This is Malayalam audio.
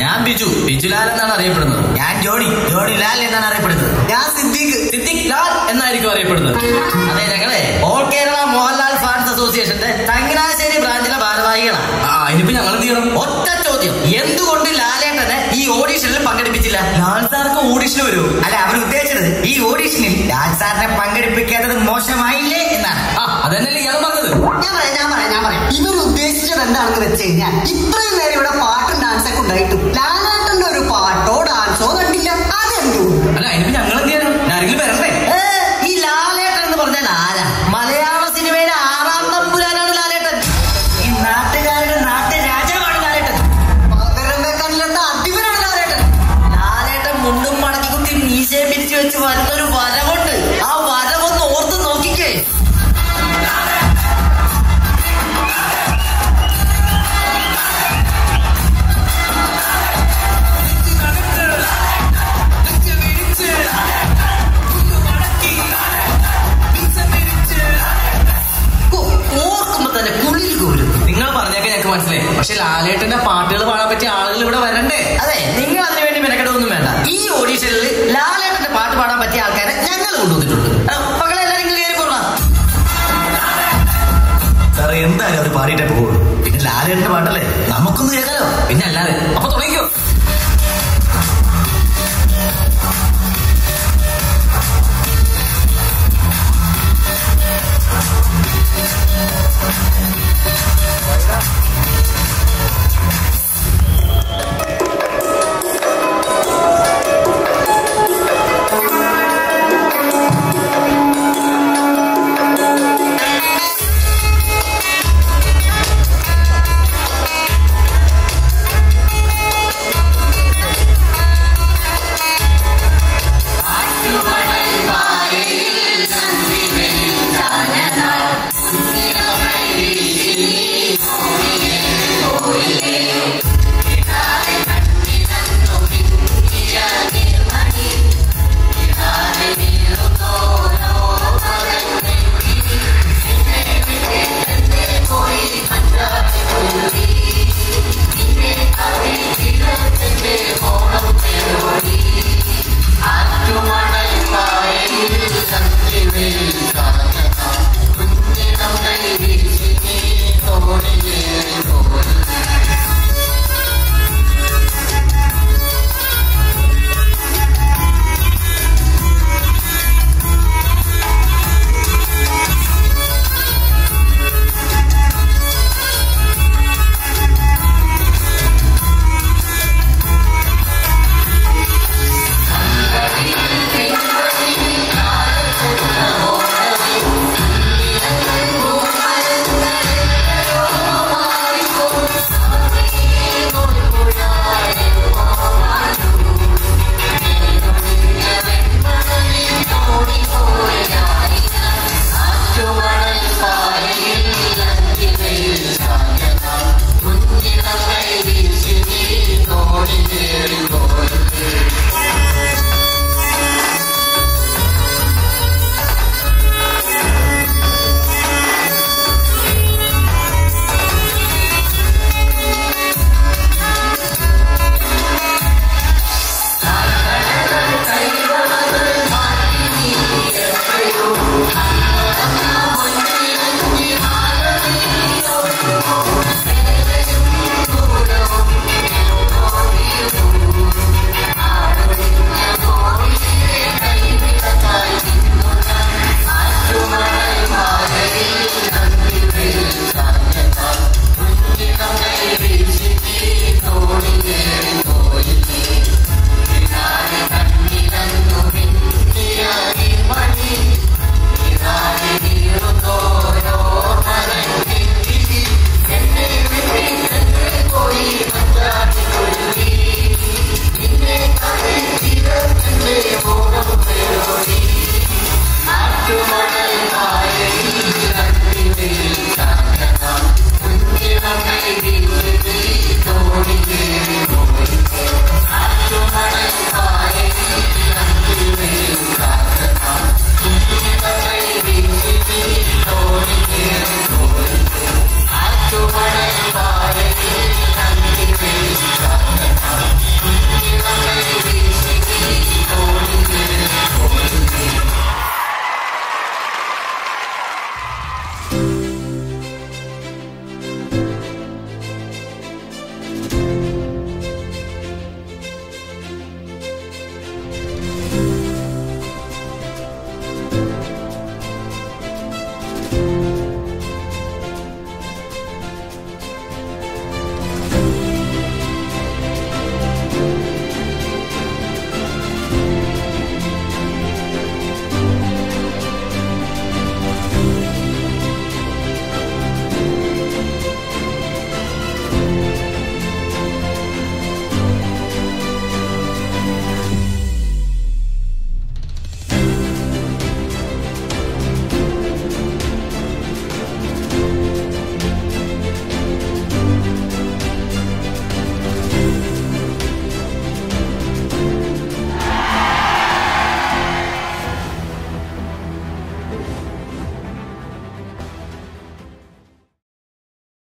ഞാൻ ബിജുലാൽ എന്നാണ് അറിയപ്പെടുന്നത്. ഞാൻ ജോണി ലാൽ എന്നാണ് അറിയപ്പെടുന്നത്. ഞാൻ സിദ്ദിഖ് ലാൽ എന്നായിരിക്കും അറിയപ്പെടുന്നത്. അതെ, ഞങ്ങളെ ഓൾ കേരള മോഹൻലാൽ ഫാൻസ് അസോസിയേഷന്റെ ചങ്ങനാശ്ശേരി ബ്രാഞ്ചിലെ ഭാരവാഹികളാണ്. ഇനിയിപ്പോ ഞങ്ങൾ എന്ത് ചെയ്യണം? ഒറ്റ ചോദ്യം, എന്തുകൊണ്ട് ലാലേട്ടനെ ഈ ഓഡീഷനിൽ പങ്കെടുപ്പിച്ചില്ല? ലാൽ സാർക്ക് ഓഡീഷന് വരുമോ? അല്ല, അവർ ഉദ്ദേശിച്ചത് ഈ ഓഡീഷനിൽ ലാൽ സാറിനെ പങ്കെടുപ്പിക്കാത്തത് മോശമായില്ലേ എന്നാണ്. അതന്നെയല്ലേ ഇയാൾ പറഞ്ഞത്. ഞാൻ പറയാം. ഇവർ ഉദ്ദേശിച്ചത് എന്താണെന്ന് വെച്ച് കഴിഞ്ഞാൽ ഇത്രയും നേരം ഇവിടെ പാട്ടും ഡാൻസൊക്കെ ഉണ്ടായിട്ടും